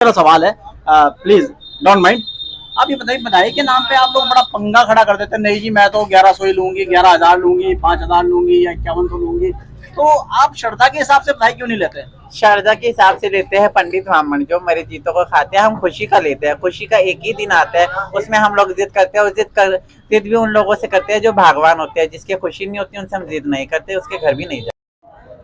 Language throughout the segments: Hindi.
मेरा सवाल है, प्लीज डोंट माइंड। आप ये बताइए, बधाई के नाम पे आप लोग बड़ा पंगा खड़ा कर देते हैं, नहीं जी मैं तो 1100 ही लूंगी, 11,000 लूंगी, 5,000 लूंगी या 5100 लूंगी। तो आप श्रद्धा के हिसाब से बधाई क्यों नहीं लेते? शारदा के हिसाब से लेते हैं पंडित ब्राह्मण जो मरे जीतों को खाते हैं। हम खुशी का लेते हैं, खुशी का एक ही दिन आता है, उसमें हम लोग जिद करते हैं और जिद भी उन लोगों से करते हैं जो भगवान होते हैं। जिसके खुशी नहीं होती उनसे हम जिद नहीं करते, उसके घर भी नहीं जाते।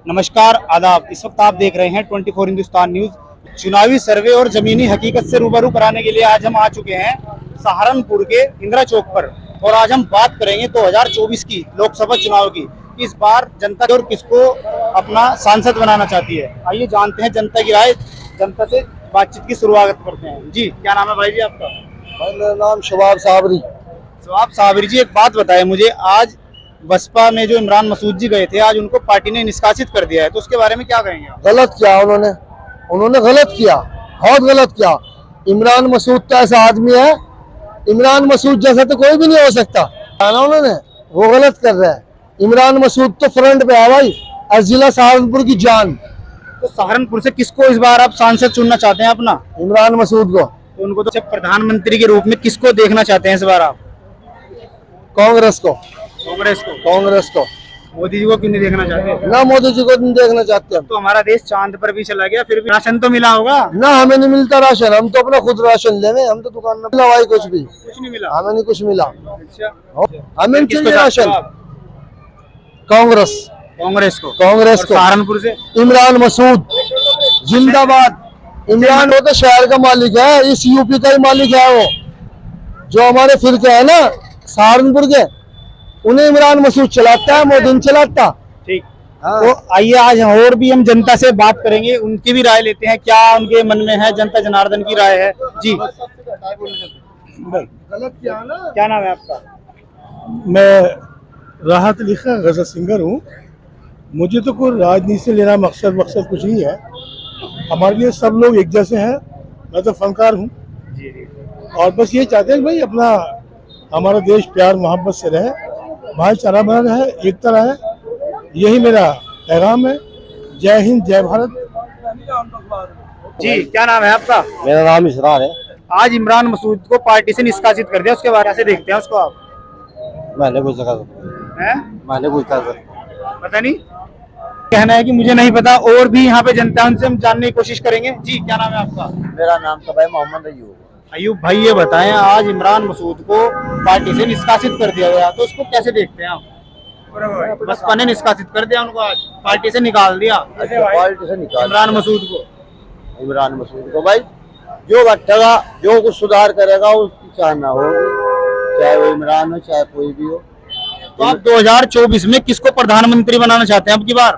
नमस्कार, आदाब। इस वक्त आप देख रहे हैं 24 हिंदुस्तान न्यूज। चुनावी सर्वे और जमीनी हकीकत से रूबरू कराने के लिए आज हम आ चुके हैं सहारनपुर के इंदिरा चौक पर, और आज हम बात करेंगे 2024 की लोकसभा चुनाव की। इस बार जनता और किसको अपना सांसद बनाना चाहती है, आइए जानते हैं जनता की राय। जनता से बातचीत की शुरुआत करते हैं। जी क्या नाम है भाई जी आपका? मेरा नाम शबाब साबरी। शबाब साबरी जी, एक बात बताएं मुझे, आज बसपा में जो इमरान मसूद जी गए थे, आज उनको पार्टी ने निष्कासित कर दिया है, तो उसके बारे में क्या कहेंगे आप? गलत किया उन्होंने गलत किया, बहुत गलत किया। इमरान मसूद तो ऐसा आदमी है, इमरान मसूद जैसा तो कोई भी नहीं हो सकता ना। उन्होंने वो गलत कर रहा है। इमरान मसूद तो फ्रंट पे है भाई, और जिला सहारनपुर की जान। तो सहारनपुर से किसको इस बार आप सांसद चुनना चाहते हैं अपना? इमरान मसूद को। तो उनको तो प्रधानमंत्री के रूप में किसको देखना चाहते हैं इस बार आप? कांग्रेस को। कांग्रेस को। मोदी जी को क्यों नहीं देखना चाहते? ना मोदी जी को नहीं देखना चाहते हम। तो हमारा देश चांद पर भी चला गया, फिर भी राशन तो मिला होगा ना? हमें नहीं मिलता राशन, हम तो अपना खुद राशन ले रहे, हम तो दुकान में मिला भाई, कुछ नहीं मिला, हमें नहीं कुछ मिला। अच्छा, हमें नहीं चाहिए राशन। कांग्रेस को। सहारनपुर से इमरान मसूद जिंदाबाद। इमरान वो तो शहर का मालिक है, इस यूपी का ही मालिक है। वो जो हमारे फिरके है ना सहारनपुर के, उन्हें इमरान मसूद चलाता है, मोदी चलाता। ठीक। तो आइए आज और भी हम जनता से बात करेंगे, उनकी भी राय लेते हैं, क्या उनके मन में है, जनता जनार्दन की राय है। जी गलत किया ना। क्या नाम है आपका? मैं राहत अली खां गजल सिंगर हूँ। मुझे तो कोई राजनीति से लेना मकसद कुछ नहीं है। हमारे लिए सब लोग एक जैसे हैं। मैं तो फनकार हूँ और बस ये चाहते हैं कि भाई अपना हमारा देश प्यार मोहब्बत से रहे, भाईचारा बना रहे, एकता रहे। यही मेरा पैगाम है। जय हिंद, जय भारत। जी क्या नाम है आपका? मेरा नाम इसरार है। आज इमरान मसूद को पार्टी से निष्कासित कर दिया, उसके बारे से देखते हैं उसको आप? मैंने कुछ पता नहीं, कहना है कि मुझे नहीं पता। और भी यहाँ पे जनता है, उनसे हम जानने की कोशिश करेंगे। जी क्या नाम है आपका? मेरा नाम तो भाई मोहम्मद अयूब भाई, ये बताएं, आज इमरान मसूद को पार्टी से निष्कासित कर दिया गया, तो उसको कैसे देखते हैं आप? बसपा ने निष्कासित कर दिया उनको, आज पार्टी से निकाल दिया पार्टी से निकाल इमरान मसूद को भाई। जो बट्टेगा, जो कुछ सुधार करेगा उसकी चाहना होगी, चाहे वो इमरान हो चाहे कोई भी हो। तो आप 2024 में किसको प्रधानमंत्री बनाना चाहते हैं अब की बार?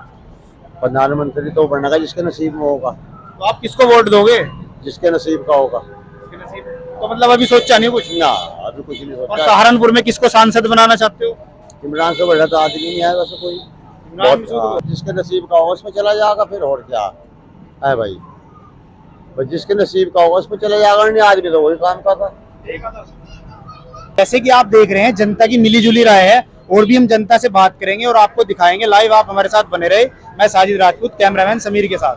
प्रधानमंत्री तो बनेगा जिसके नसीब में होगा। तो आप किसको वोट दोगे? जिसके नसीब का होगा। तो मतलब अभी सोचा नहीं कुछ? ना, अभी कुछ नहीं और सोचा। सहारनपुर में किसको सांसद बनाना चाहते हो? इमरान से बड़ा तो आदमी नहीं है वैसे कोई। जिसके नसीब का होगा उसमें चला जाएगा, फिर और क्या है भाई। बस जिसके नसीब का होगा उसमें चला जाएगा, नहीं आदमी तो वही काम करता। जैसे कि आप देख रहे हैं जनता की मिली जुली राय है, और भी हम जनता से बात करेंगे और आपको दिखाएंगे लाइव। आप हमारे साथ बने रहे। मैं साजिद राजपूत, कैमरामैन समीर के साथ।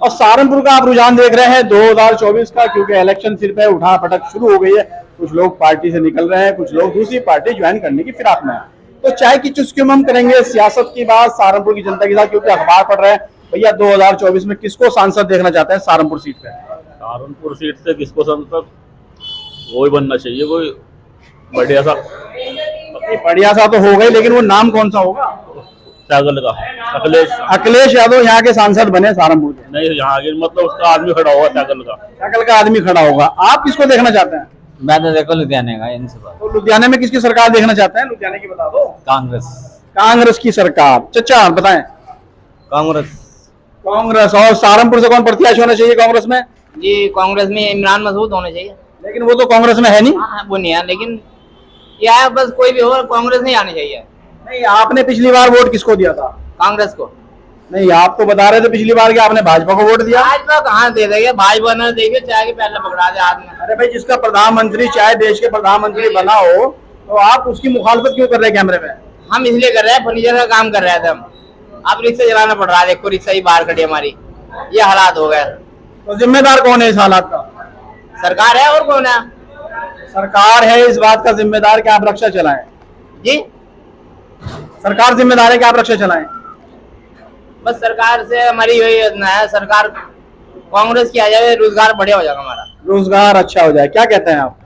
और सहारनपुर का आप रुझान देख रहे हैं 2024 का, क्योंकि इलेक्शन सिर पे उठा पटक शुरू हो गई है। कुछ लोग पार्टी से निकल रहे हैं, कुछ लोग दूसरी पार्टी ज्वाइन करने की फिराक में है। तो चाय की चुस्की में हम करेंगे सियासत की बात सहारनपुर की जनता के साथ, क्योंकि अखबार पढ़ रहे हैं। भैया 2024 में किसको सांसद देखना चाहते हैं सहारनपुर सीट पे? सहारनपुर सीट से किसको सांसद, वही बनना चाहिए, कोई बढ़िया सा। बढ़िया सा तो हो गई, लेकिन वो नाम कौन सा होगा? सैगल का अखिलेश यादव यहाँ के सांसद बने सहारनपुर के? नहीं, यहाँ के मतलब उसका आदमी खड़ा होगा, सैगल का आदमी खड़ा होगा। आप किसको देखना चाहते हैं? मैं तो देखो लुधियाने का इनसे बात। तो लुधियाने में किसकी सरकार देखना चाहते हैं? लुधियाने की बता दो। कांग्रेस की सरकार। चाचा बताएं। कांग्रेस। और सहारनपुर से कौन प्रत्याशी होना चाहिए कांग्रेस में? जी कांग्रेस में इमरान मसूद होने चाहिए। लेकिन वो तो कांग्रेस में है नहीं। वो नहीं है, लेकिन यह बस कोई भी हो, कांग्रेस नहीं आनी चाहिए। नहीं, आपने पिछली बार वोट किसको दिया था? कांग्रेस को। नहीं, आप तो बता रहे थे पिछली बार कि आपने भाजपा को वोट दिया। भाजपा कहाँ दे देंगे, भाजपा ने देखिए चाय के पहले पकड़ा दे आदमी। अरे भाई, जिसका प्रधानमंत्री चाहे देश के प्रधानमंत्री बना हो, तो आप उसकी मुखालफत क्यों कर रहे हैं कैमरे में? हम इसलिए कर रहे हैं, फर्नीचर का काम कर रहे थे हम। अब रिक्शा चलाना पड़ रहा है, देखो रिक्शा ही बाहर खड़ी हमारी, ये हालात हो गए। तो जिम्मेदार कौन है इस हालात का? सरकार है और कौन है? सरकार है इस बात का जिम्मेदार कि आप रक्षा चलाएं। जी, सरकार जिम्मेदार है कि आप रक्षा चलाएं। बस सरकार से हमारी यही योजना है, सरकार कांग्रेस की आ जाए, रोजगार बढ़िया हो जाएगा हमारा। रोजगार अच्छा हो जाए, क्या कहते हैं आप?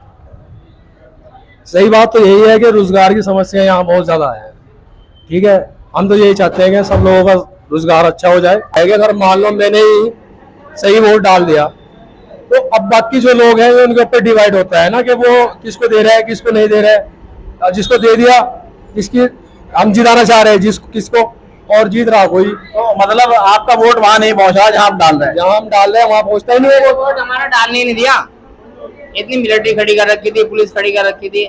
सही बात तो यही है कि रोजगार की समस्या यहाँ बहुत ज्यादा है। ठीक है, हम तो यही चाहते हैं कि सब लोगों का रोजगार अच्छा हो जाए। अगर मान लो मैंने ही सही वोट डाल दिया तो अब बाकी जो लोग हैं उनके ऊपर डिवाइड होता है ना कि वो किसको दे रहा है किसको नहीं दे रहा है। जिसको दे दिया जिसकी हम जिताना चाह रहे हैं किसको और जीत रहा कोई। तो मतलब आपका वोट वहां नहीं पहुंचा जहां आप डाल रहे हैं? जहाँ हम डाल रहे हैं वहां पहुंचता ही नहीं है वोट हमारा डालने ही नहीं दिया। इतनी मिलिट्री खड़ी कर रखी थी, पुलिस खड़ी कर रखी थी,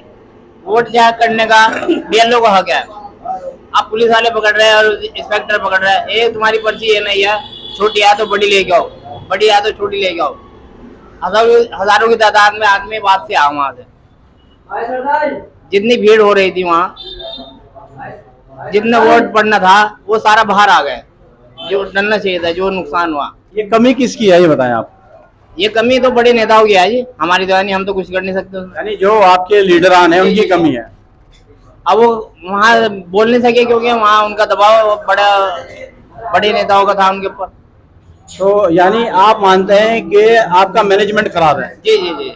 वोट जाहिर करने का बीएलओ का हक है। आप पुलिस वाले पकड़ रहे हैं और इंस्पेक्टर पकड़ रहे हैं। ये तुम्हारी पर्ची ये नहीं है, छोटी है तो बड़ी लेके आओ, बड़ी है तो छोटी लेके आओ। हजारों की तादाद में आदमी बात से आओ वहां से। जितनी भीड़ हो रही थी वहाँ, जितने वोट पड़ना था वो सारा बाहर आ गए, जो डलना चाहिए था, जो नुकसान हुआ। ये कमी किसकी है ये बताएं आप? ये कमी तो बड़े नेताओं की है जी, हमारी तो नहीं, हम तो कुछ कर नहीं सकते। यानी जो आपके लीडरान हैं उनकी कमी है। अब वो वहाँ बोल नहीं सके क्योंकि वहाँ उनका दबाव बड़े नेताओं का था उनके ऊपर। तो यानी आप मानते हैं कि आपका मैनेजमेंट खराब है? जी जी जी।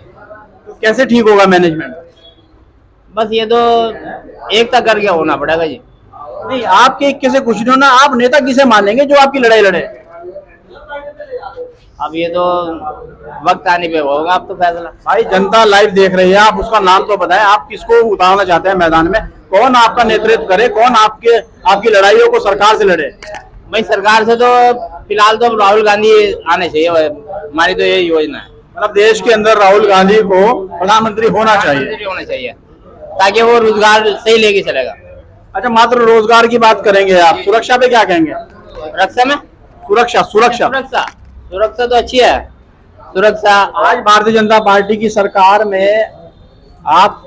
तो कैसे ठीक होगा मैनेजमेंट? बस ये तो एकता करके होना पड़ेगा जी। नहीं, आपके इक्के से कुछ नहीं होना। आप नेता किसे मानेंगे जो आपकी लड़ाई लड़े? अब ये तो वक्त आने पे होगा अब तो फैसला। भाई जनता लाइव देख रही है, आप उसका नाम तो बताएं। आप किसको उतारना चाहते हैं मैदान में? कौन आपका नेतृत्व करे, कौन आपकी लड़ाइयों को सरकार से लड़े? भाई सरकार से तो फिलहाल तो राहुल गांधी आने चाहिए, हमारी तो यही योजना है। मतलब देश के अंदर राहुल गांधी को प्रधानमंत्री होना चाहिए, होना चाहिए ताकि वो रोजगार सही लेके चलेगा। अच्छा, मात्र रोजगार की बात करेंगे आप, सुरक्षा पे क्या कहेंगे? रक्षा में सुरक्षा सुरक्षा तो अच्छी है। सुरक्षा आज भारतीय जनता पार्टी की सरकार में आप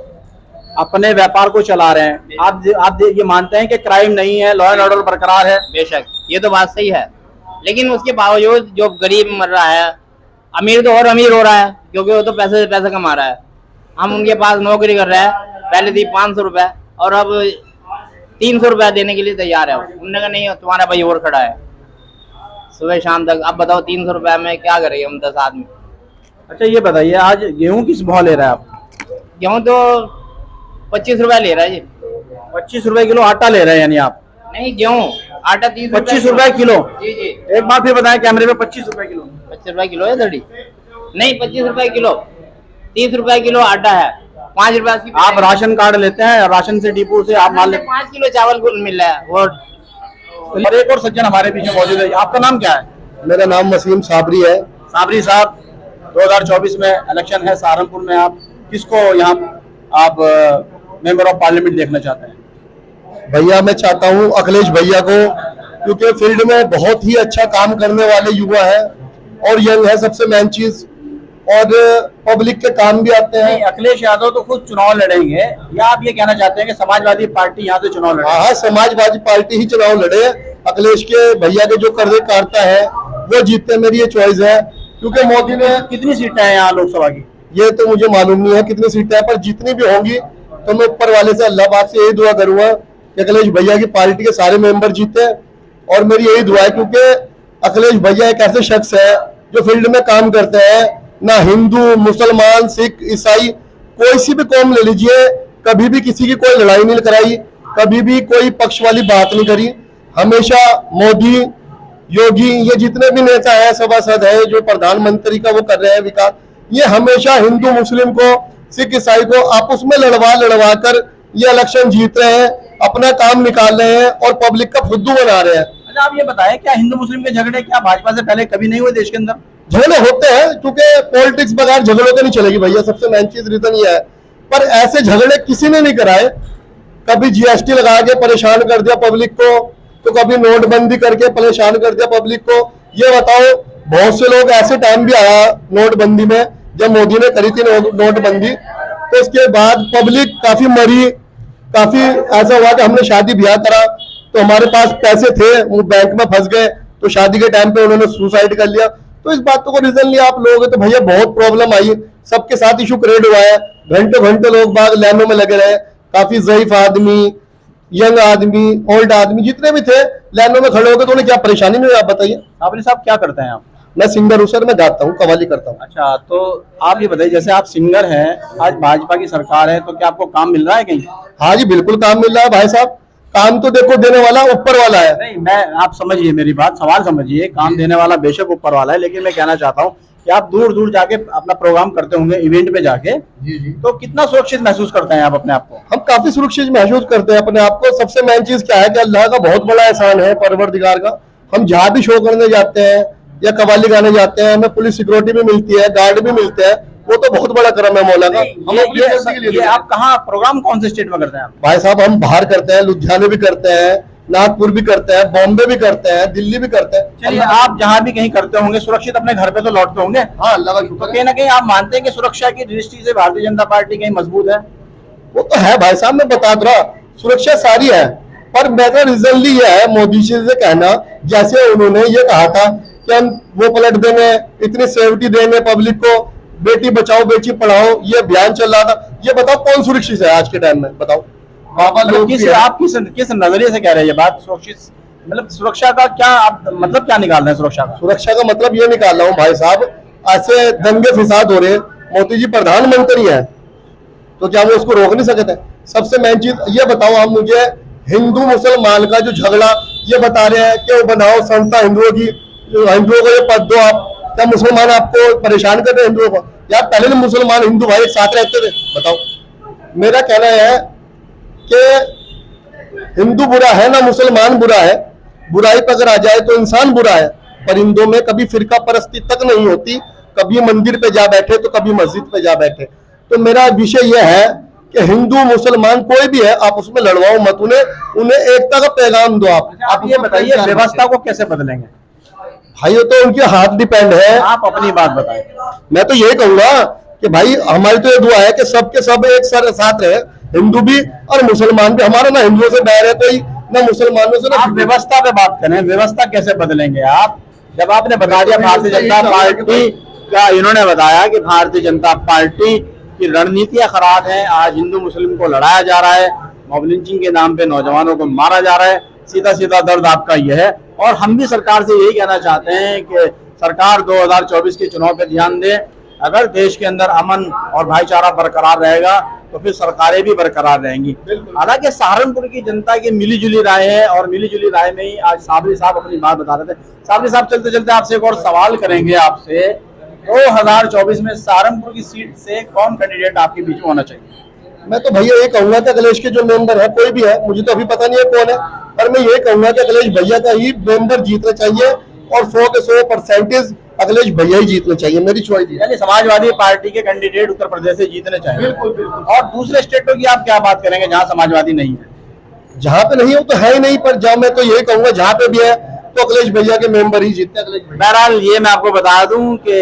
अपने व्यापार को चला रहे हैं। आप ये मानते हैं कि क्राइम नहीं है, लॉ एंड ऑर्डर बरकरार है? बेशक ये तो बात सही है, लेकिन उसके बावजूद जो गरीब मर रहा है, अमीर तो और अमीर हो रहा है क्योंकि वो तो पैसे से पैसा कमा रहा है। हम उनके पास नौकरी कर रहे हैं, पहले थी 500 रुपए और अब 300 रुपया देने के लिए तैयार है। उन्होंने कहा नहीं, तुम्हारा भाई और खड़ा है सुबह शाम तक। अब बताओ 300 रुपया में क्या करेंगे हम 10 आदमी? अच्छा ये बताइए, आज गेहूं किस भाव ले रहा है आप? गेहूँ तो 25 रुपया ले रहा है जी। 25 रुपए किलो आटा ले रहे हैं यानी आप? नहीं, गेहूँ आटा 30 25 रुपए किलो? जी जी। एक बार फिर बताएं कैमरे में, 25 रुपए किलो? 25 रुपए किलो है दड़ी? नहीं, 25 रुपए किलो। 30 रुपए किलो आटा है, 5 रुपए की। आप राशन कार्ड लेते हैं? राशन से डिपो से आप माल लेते 5 किलो चावल मिल रहा है। और एक और सज्जन हमारे पीछे मौजूद है, आपका नाम क्या है? मेरा नाम वसीम साबरी है। साबरी साहब, 2024 में इलेक्शन है सहारनपुर में, आप किसको यहाँ आप मेंबर ऑफ पार्लियामेंट देखना चाहते हैं? भैया मैं चाहता हूँ अखिलेश भैया को, क्योंकि फील्ड में बहुत ही अच्छा काम करने वाले युवा है और यंग है, सबसे मेन चीज, और पब्लिक के काम भी आते हैं। नहीं, अखिलेश यादव तो खुद चुनाव लड़ेंगे, या आप ये कहना चाहते हैं कि समाजवादी पार्टी यहाँ से चुनाव लड़े? हाँ, समाजवादी पार्टी ही चुनाव लड़े। अखिलेश के भैया के जो कर्जे काटता है वो जीतते, मेरी ये चॉइस है। क्योंकि मोदी ने कितनी सीटें हैं यहाँ लोकसभा की? ये तो मुझे मालूम नहीं है कितनी सीटें हैं, पर जितनी भी होंगी तो मैं ऊपर वाले से अल्लाह पाक से यही दुआ करूंगा कि अखिलेश भैया की पार्टी के सारे मेंबर जीते, और मेरी यही दुआ है। क्योंकि अखिलेश भैया एक ऐसे शख्स है जो फील्ड में काम करते हैं, ना हिंदू मुसलमान सिख ईसाई कोई सी भी कौम ले लीजिए, कभी भी किसी की कोई लड़ाई नहीं कराई, कभी भी कोई पक्ष वाली बात नहीं करी। हमेशा मोदी योगी ये जितने भी नेता हैं, सभासद है, जो प्रधानमंत्री का वो कर रहे हैं विकास, ये हमेशा हिंदू मुस्लिम को सिख ईसाई को आपस में लड़वा कर ये इलेक्शन जीत रहे हैं, अपना काम निकाल रहे हैं और पब्लिक का फुद्दू बना रहे हैं। अच्छा आप ये बताएं, क्या हिंदू मुस्लिम के झगड़े क्या भाजपा से पहले कभी नहीं हुए देश के अंदर? झगड़े होते हैं क्योंकि पॉलिटिक्स बगैर झगड़ों के नहीं चलेगी भैया, सबसे मेन चीज रीजन ये है। पर ऐसे झगड़े किसी ने नहीं कराए। कभी जीएसटी लगा के परेशान कर दिया पब्लिक को, तो कभी नोटबंदी करके परेशान कर दिया पब्लिक को। ये बताओ, बहुत से लोग ऐसे टाइम भी आया नोटबंदी में, जब मोदी ने करी थी नोटबंदी, तो इसके बाद पब्लिक काफी मरी, काफी ऐसा हुआ कि हमने शादी ब्याह करा तो हमारे पास पैसे थे, वो बैंक में फंस गए, तो शादी के टाइम पे उन्होंने सुसाइड कर लिया। तो इस बात को रीजन लिया आप लोग, तो भैया बहुत प्रॉब्लम आई, सबके साथ इशू क्रिएट हुआ है, घंटे घंटे लोग बाग लाइनों में लगे रहे, काफी ज़ईफ आदमी, यंग आदमी, ओल्ड आदमी जितने भी थे लाइनों में खड़े हो गए, तो उन्हें क्या परेशानी नहीं हुई आप बताइए। आपने साहब क्या करते हैं आप? मैं सिंगर हूँ सर, मैं गाता हूँ, कव्वाली करता हूँ। अच्छा, तो आप ये बताइए, जैसे आप सिंगर हैं, आज भाजपा की सरकार है, तो क्या आपको काम मिल रहा है कहीं? हाँ जी बिल्कुल काम मिल रहा है भाई साहब, काम तो देखो देने वाला ऊपर वाला है। नहीं, मैं आप समझिए मेरी बात, सवाल समझिए, काम देने वाला बेशक ऊपर वाला है, लेकिन मैं कहना चाहता हूँ कि आप दूर दूर जाके अपना प्रोग्राम करते होंगे, इवेंट पे जाके, जी। तो कितना सुरक्षित महसूस करते हैं आप अपने आप को? हम काफी सुरक्षित महसूस करते हैं अपने आप को। सबसे मेन चीज क्या है कि अल्लाह का बहुत बड़ा एहसान है, परवरदिगार का। हम जहाँ भी शो करने जाते हैं या कव्वाली गाने जाते हैं, हमें पुलिस सिक्योरिटी भी मिलती है, गार्ड भी मिलते हैं, वो तो बहुत बड़ा करम है मौला का। हम अपनी सेफ्टी के लिए। ये आप कहाँ प्रोग्राम कौन से स्टेट में करते हैं आप? भाई साहब हम बाहर करते हैं, लुधियाने भी करते हैं, नागपुर भी करते हैं, बॉम्बे भी करते हैं, दिल्ली भी करते हैं। चलिए, आप जहाँ भी कहीं करते होंगे, सुरक्षित अपने घर पे तो लौटते होंगे। हाँ अल्लाह का तो शुक्र है। कहीं ना कहीं आप मानते हैं कि सुरक्षा की दृष्टि से भारतीय जनता पार्टी कहीं मजबूत है? वो तो है भाई साहब, मैं बता रहा, सुरक्षा सारी है, पर मेरा रीजनली ये है मोदी जी से कहना, जैसे उन्होंने ये कहा था कि हम वो पलट देंगे, इतनी सेफ्टी देंगे पब्लिक को, बेटी बचाओ बेटी पढ़ाओ, ये अभियान चल रहा था। ये बताओ कौन सुरक्षित है आज के टाइम में, बताओ बाबा लोग भी हैं। आप किस नजरिए से कह रहे हैं ये बात? सुरक्षित मतलब सुरक्षा का क्या आप मतलब क्या निकाल रहे हैं सुरक्षा का? सुरक्षा का मतलब ये निकाल रहा हूँ भाई साहब, ऐसे दंगे फिसाद हो रहे, मोदी जी प्रधानमंत्री हैं, तो क्या वो उसको रोक नहीं सकते? सबसे मेन चीज ये बताओ, हम मुझे हिंदू मुसलमान का जो झगड़ा ये बता रहे हैं कि वो बनाओ संस्था हिंदुओं की, हिंदुओं को ये पद दो आप, क्या मुसलमान आपको परेशान करते हैं हिंदुओं को? यार पहले तो मुसलमान हिंदू भाई एक साथ रहते थे, बताओ। मेरा कहना है कि हिंदू बुरा है ना मुसलमान बुरा है, बुराई पर अगर आ जाए तो इंसान बुरा है, परिंदों में कभी फिरका परस्ती तक नहीं होती, कभी मंदिर पे जा बैठे तो कभी मस्जिद पे जा बैठे। तो मेरा विषय यह है कि हिंदू मुसलमान कोई भी है, आप उसमें लड़वाओ मत, उन्हें एकता का पैगाम दो। आप ये बताइए, व्यवस्था को कैसे बदलेंगे? भाई ये तो उनके हाथ डिपेंड है। आप अपनी बात बताएं। मैं तो यही कहूंगा कि भाई हमारी तो ये दुआ है कि सबके सब एक साथ रहे, हिंदू भी और मुसलमान भी। हमारा ना हिंदुओं से बैर है कोई, ना मुसलमानों से। आप व्यवस्था पे बात करें, व्यवस्था कैसे बदलेंगे आप? जब आपने बता दिया भारतीय जनता पार्टी का, इन्होंने बताया कि भारतीय जनता पार्टी की रणनीतियां खराब हैं, आज हिंदू मुस्लिम को लड़ाया जा रहा है, मॉब लिंचिंग के नाम पे नौजवानों को मारा जा रहा है, सीधा सीधा दर्द आपका यह है। और हम भी सरकार से यही कहना चाहते हैं कि सरकार 2024 के चुनाव पे ध्यान दे। अगर देश के अंदर अमन और भाईचारा बरकरार रहेगा तो फिर सरकारें भी बरकरार रहेंगी। हालांकि सहारनपुर की जनता की मिलीजुली राय है, और मिलीजुली राय में ही आज साबरी साहब अपनी बात बता रहे थे। साबरी साहब, चलते चलते आपसे एक और सवाल करेंगे आपसे, 2024 में सहारनपुर की सीट से कौन कैंडिडेट आपके बीच में होना चाहिए? मैं तो भैया ये कहूंगा कि अखिलेश के जो मेंबर है, कोई भी है, मुझे तो अभी पता नहीं है कौन है, पर मैं ये कहूंगा कि अखिलेश भैया का ही मेंबर जीतना चाहिए, और 100 के 100% अखिलेश भैया ही जीतना चाहिए, मेरी चॉइस है। यानी समाजवादी पार्टी के कैंडिडेट उत्तर प्रदेश से जीतने चाहिए। बिल्कुल बिल्कुल। और दूसरे स्टेटों की आप क्या बात करेंगे जहां समाजवादी नहीं है? जहाँ पे नहीं है वो तो है ही नहीं, पर जहाँ मैं तो यही कहूंगा जहाँ पे भी है तो अखिलेश भैया के मेंबर ही जीतते हैं, अखिलेश भैया। बहरहाल ये मैं आपको बता दूं कि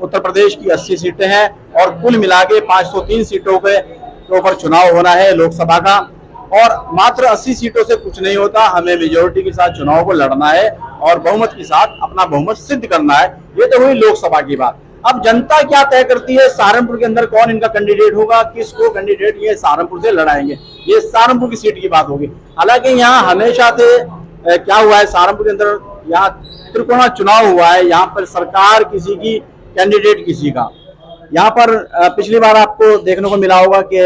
उत्तर प्रदेश की 80 सीटें हैं, और कुल मिला के 503 सीटों पे ऊपर चुनाव होना है लोकसभा का, और मात्र 80 सीटों से कुछ नहीं होता, हमें मेजोरिटी के साथ चुनाव को लड़ना है और बहुमत के साथ अपना बहुमत सिद्ध करना है। ये तो हुई लोकसभा की बात। अब जनता क्या तय करती है सहारनपुर के अंदर कौन इनका कैंडिडेट होगा, किसको कैंडिडेट ये सहारनपुर से लड़ाएंगे, ये सहारनपुर की सीट की बात होगी। हालांकि यहाँ हमेशा से क्या हुआ है, सहारनपुर के अंदर यहाँ त्रिकोणा चुनाव हुआ है, यहाँ पर सरकार किसी की, कैंडिडेट किसी का। यहाँ पर पिछली बार आपको देखने को मिला होगा कि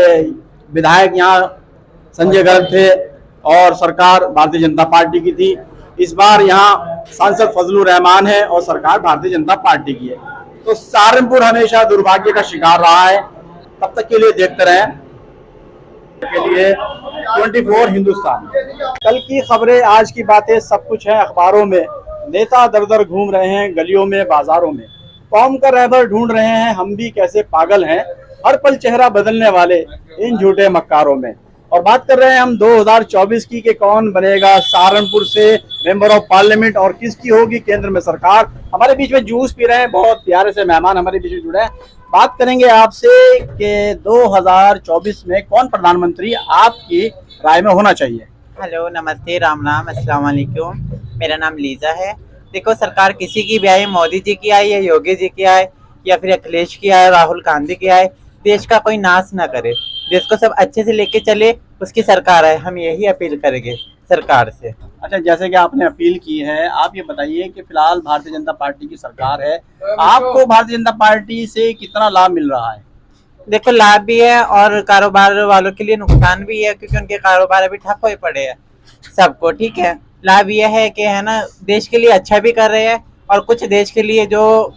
विधायक यहाँ संजय गर्ग थे और सरकार भारतीय जनता पार्टी की थी। इस बार यहाँ सांसद फजलुर रहमान है और सरकार भारतीय जनता पार्टी की है। तो सहारनपुर हमेशा दुर्भाग्य का शिकार रहा है। तब तक के लिए देखते रहें के लिए 24 हिंदुस्तान। कल की खबरें, आज की बातें, सब कुछ है अखबारों में। नेता दर दर घूम रहे हैं गलियों में, बाजारों में, कौम का रहबर ढूंढ रहे हैं, हम भी कैसे पागल हैं, हर पल चेहरा बदलने वाले इन झूठे मक्कारों में। और बात कर रहे हैं हम 2024 की कि कौन बनेगा सहारनपुर से मेंबर ऑफ पार्लियामेंट और किसकी होगी केंद्र में सरकार। हमारे बीच में जूस पी रहे हैं बहुत प्यारे से मेहमान हमारे बीच में जुड़े हैं। बात करेंगे आपसे कि 2024 में कौन प्रधानमंत्री आपकी राय में होना चाहिए। हेलो, नमस्ते, राम राम, अस्सलाम वालेकुम। मेरा नाम लीजा है देखो सरकार किसी की भी आए, मोदी जी की आए या योगी जी की आए या फिर अखिलेश की आए, राहुल गांधी की आए, देश का कोई नाश ना करे, देश को सब अच्छे से लेके चले, उसकी सरकार है। हम यही अपील करेंगे सरकार से। अच्छा, जैसे कि आपने अपील की है, आप ये बताइए कि फिलहाल भारतीय जनता पार्टी की सरकार है, आपको भारतीय जनता पार्टी से कितना लाभ मिल रहा है? देखो लाभ भी है और कारोबार वालों के लिए नुकसान भी है, क्योंकि उनके कारोबार अभी ठप हुए पड़े हैं सबको। ठीक है, लाभ यह है कि है ना, देश के लिए अच्छा भी कर रहे हैं और कुछ देश के लिए जो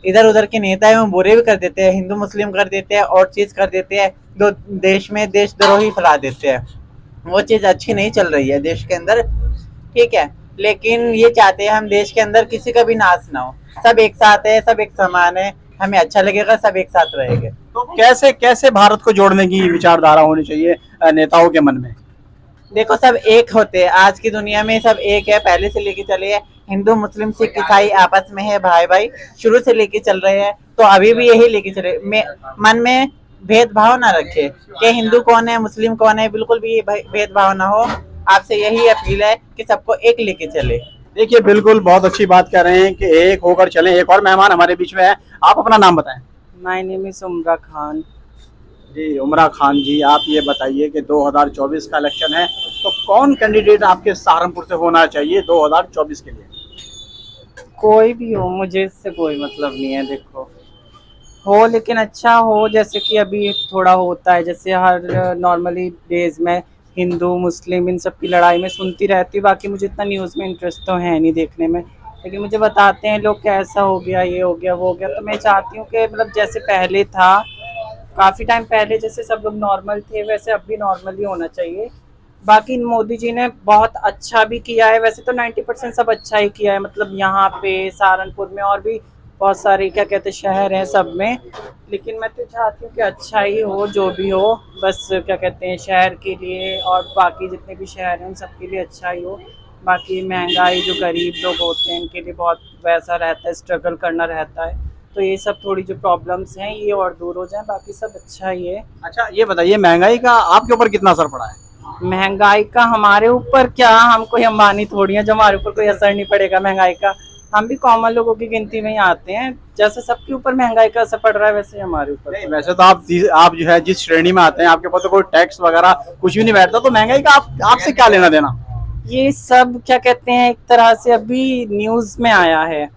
इधर उधर के नेता है वो बुरे भी कर देते हैं, हिंदू मुस्लिम कर देते हैं और चीज कर देते हैं, जो देश में देशद्रोही फैला देते हैं। वो चीज अच्छी नहीं चल रही है देश के अंदर। ठीक है, लेकिन ये चाहते हैं हम देश के अंदर किसी का भी नाश ना हो, सब एक साथ है, सब एक समान है, हमें अच्छा लगेगा, सब एक साथ रहेंगे। तो कैसे कैसे भारत को जोड़ने की विचारधारा होनी चाहिए नेताओं के मन में? देखो सब एक होते हैं, आज की दुनिया में सब एक है, पहले से लेके चले हैं, हिंदू मुस्लिम सिख ईसाई आपस में है भाई भाई, शुरू से लेके चल रहे हैं, तो अभी भी यही लेके चले। मन में भेदभाव ना रखे कि हिंदू कौन है मुस्लिम कौन है, बिल्कुल भी भेदभाव ना हो। आपसे यही अपील है कि सबको एक लेके चले। देखिए, बिल्कुल बहुत अच्छी बात कर रहे हैं कि एक होकर चलें। एक और मेहमान हमारे बीच में है, आप अपना नाम बताएं। माय नेम इज उमरा खान। जी उमरा खान जी, आप ये बताइए कि 2024 का इलेक्शन है, तो कौन कैंडिडेट आपके सहारनपुर से होना चाहिए 2024 के लिए? कोई भी हो, मुझे इससे कोई मतलब नहीं है। देखो हो लेकिन अच्छा हो, जैसे कि अभी थोड़ा होता है, जैसे हर नॉर्मली डेज में हिंदू मुस्लिम इन सब की लड़ाई में सुनती रहती हूँ, बाकी मुझे इतना न्यूज़ में इंटरेस्ट तो है नहीं देखने में, लेकिन मुझे बताते हैं लोग कैसा हो गया, ये हो गया वो हो गया, तो मैं चाहती हूँ कि मतलब जैसे पहले था, काफ़ी टाइम पहले जैसे सब लोग नॉर्मल थे, वैसे अब भी नॉर्मल ही होना चाहिए। बाकी मोदी जी ने बहुत अच्छा भी किया है, वैसे तो 90% सब अच्छा ही किया है, मतलब यहाँ पे सहारनपुर में और भी बहुत सारे क्या कहते हैं शहर हैं सब में, लेकिन मैं तो चाहती हूँ कि अच्छा ही हो जो भी हो, बस क्या कहते हैं शहर के लिए और बाकी जितने भी शहर हैं उन सब के लिए अच्छा ही हो। बाकी महंगाई, जो गरीब लोग होते हैं इनके लिए बहुत वैसा रहता है, स्ट्रगल करना रहता है, तो ये सब थोड़ी जो प्रॉब्लम्स हैं ये और दूर हो जाए, बाकी सब अच्छा ही है। अच्छा, ये बताइए महंगाई का आपके ऊपर कितना असर पड़ा है? महंगाई का हमारे ऊपर क्या, हम कोई अंबानी थोड़ी हैं जो हमारे ऊपर कोई असर नहीं पड़ेगा महंगाई का, हम भी कॉमन लोगों की गिनती में ही आते हैं। जैसे सबके ऊपर महंगाई का असर पड़ रहा है वैसे हमारे ऊपर। नहीं, वैसे तो आप जो है जिस श्रेणी में आते हैं आपके ऊपर तो कोई टैक्स वगैरह कुछ भी नहीं बैठता, तो महंगाई का आपसे क्या लेना देना? ये सब क्या कहते हैं एक तरह से अभी न्यूज में आया है,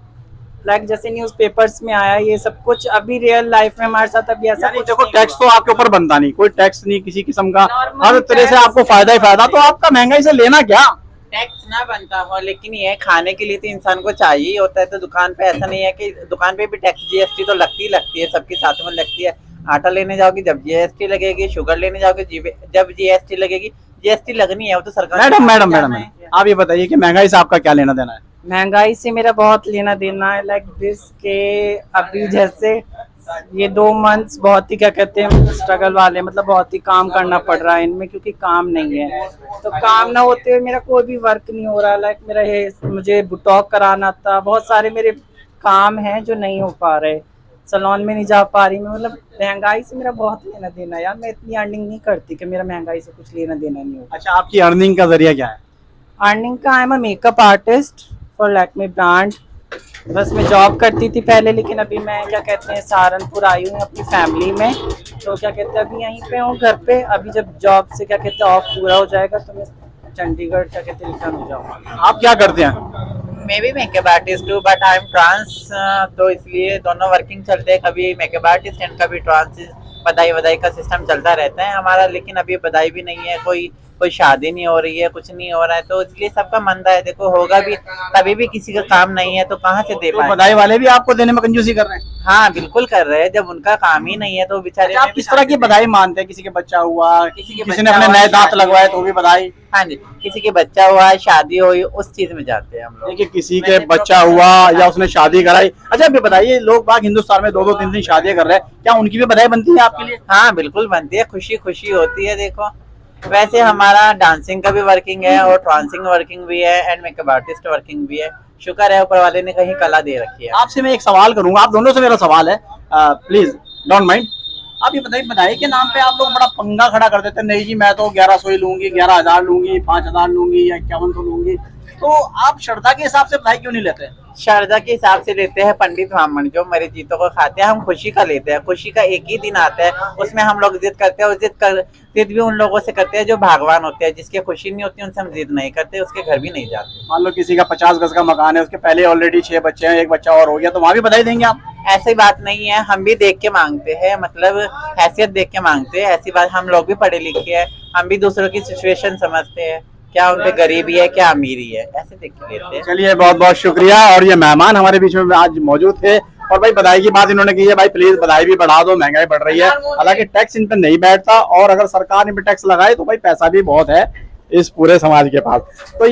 लाइक जैसे न्यूज़पेपर्स में आया, ये सब कुछ अभी रियल लाइफ में हमारे साथ अभी ऐसा कुछ देखो नहीं टैक्स तो आपके ऊपर बनता नहीं, कोई टैक्स नहीं किसी किस्म का, Normally हर तरह से tax आपको फायदा ही फायदा, तो आपका महंगाई से लेना क्या? टैक्स ना बनता हो, लेकिन ये खाने के लिए तो इंसान को चाहिए ही होता है, तो दुकान पे ऐसा नहीं है कि दुकान पे भी टैक्स जीएसटी तो लगती है, सबके साथ में लगती है। आटा लेने जाओगे जब जीएसटी लगेगी, शुगर लेने जाओगे जब जीएसटी लगेगी, जीएसटी लगनी है, वो तो सरकार। मैडम आप ये बताइए कि महंगाई से आपका क्या लेना देना है? महंगाई से मेरा बहुत लेना देना है, लाइक दिस के अभी जैसे ये 2 मंथ्स बहुत ही क्या कहते हैं स्ट्रगल वाले, मतलब बहुत ही काम करना पड़ रहा है इनमें, क्योंकि काम नहीं है, तो काम ना होते हुए मेरा कोई भी वर्क नहीं हो रहा। लाइक मेरा ये मुझे बुटॉक कराना था, बहुत सारे मेरे काम हैं जो नहीं हो पा रहे, सैलून में नहीं जा पा रही मैं, मतलब महंगाई से मेरा बहुत लेना देना यार। मैं इतनी अर्निंग नहीं करती कि मेरा महंगाई से कुछ लेना देना नहीं हो। अच्छा, आपकी अर्निंग का जरिया क्या है? अर्निंग का, I am a makeup artist for Lakme brand. बस मैं जॉब करती थी पहले, लेकिन अभी मैं क्या कहते हैं सहारनपुर आई हूँ अपनी फैमिली में, तो क्या कहते हैं अभी यहीं पे हूँ घर पे। अभी जब जॉब से क्या कहते हैं ऑफ पूरा हो जाएगा तो मैं चंडीगढ़ क्या कहते हैं रिटर्न हो जाऊँगा। आप क्या करते हैं? मैं भी मेकअप आर्टिस्ट हूँ, बट आई एम ट्रांस, तो इसलिए दोनों वर्किंग चलते हैं, कभी मेकअप आर्टिस्ट एंड कभी ट्रांस। बधाई का सिस्टम चलता रहता है हमारा, लेकिन अभी बधाई भी नहीं है, कोई शादी नहीं हो रही है, कुछ नहीं हो रहा है, तो इसलिए सबका मंदा है। देखो होगा भी, कभी भी किसी का काम नहीं है तो कहाँ से दे पाए? बधाई वाले भी आपको देने में कंजूसी कर रहे हैं? हाँ बिल्कुल कर रहे हैं, जब उनका काम ही नहीं है तो बेचारे। आप किस तरह की बधाई मानते हैं? किसी के बच्चा हुआ, किसी ने अपने नए दांत लगवाए तो भी बधाई? हाँ जी, किसी के बच्चा हुआ, शादी हुई, उस चीज में जाते हैं हम लोग। देखिए, किसी के बच्चा हुआ या उसने शादी कराई। अच्छा अभी बताइए, लोग बाग हिंदुस्तान में 2-2 3-3 शादियां कर रहे हैं, क्या उनकी भी बधाई बनती है आपके लिए? हाँ बिल्कुल बनती है, खुशी होती है। देखो वैसे हमारा डांसिंग का भी वर्किंग है और ट्रांसिंग वर्किंग भी है एंड मेकअप आर्टिस्ट वर्किंग भी है। शुक्र है ऊपर वाले ने कहीं कला दे रखी है। आपसे मैं एक सवाल करूंगा, आप दोनों से मेरा सवाल है, प्लीज डोंट माइंड। आप ये बताइए, बधाई के नाम पे आप लोग बड़ा पंगा खड़ा कर देते हैं, नहीं जी मैं तो 1100 ही लूंगी, 11,000 लूंगी, 5,000 लूंगी या 5100 लूंगी, तो आप श्रद्धा के हिसाब से बधाई क्यों नहीं लेते? श्रद्धा के हिसाब से लेते हैं पंडित ब्राह्मण जो मरे जीतों को खाते हैं, हम खुशी का लेते हैं। खुशी का एक ही दिन आता है, उसमें हम लोग जिद करते हैं और जिद भी उन लोगों से करते हैं जो भागवान होते हैं, जिसकी खुशी नहीं होती उनसे हम जिद नहीं करते, उसके घर भी नहीं जाते। मान लो किसी का 50 गज का मकान है, उसके पहले ऑलरेडी 6 बच्चे हैं, एक बच्चा और हो गया, तो वहाँ भी बधाई देंगे आप? ऐसी बात नहीं है, हम भी देख के मांगते हैं, मतलब हैसियत देख के मांगते हैं। ऐसी बात, हम लोग भी पढ़े लिखे हैं, हम भी दूसरों की सिचुएशन समझते हैं, क्या उन पे गरीबी है क्या अमीरी है, ऐसे देख के लेते हैं। चलिए बहुत बहुत शुक्रिया। और ये मेहमान हमारे बीच में आज मौजूद थे और भाई बधाई की बात इन्होंने की है, भाई प्लीज बधाई भी बढ़ा दो, महंगाई बढ़ रही है। हालांकि टैक्स इन पे नहीं बैठता और अगर सरकार इन पे टैक्स लगाए तो भाई पैसा भी बहुत है इस पूरे समाज के पास। तो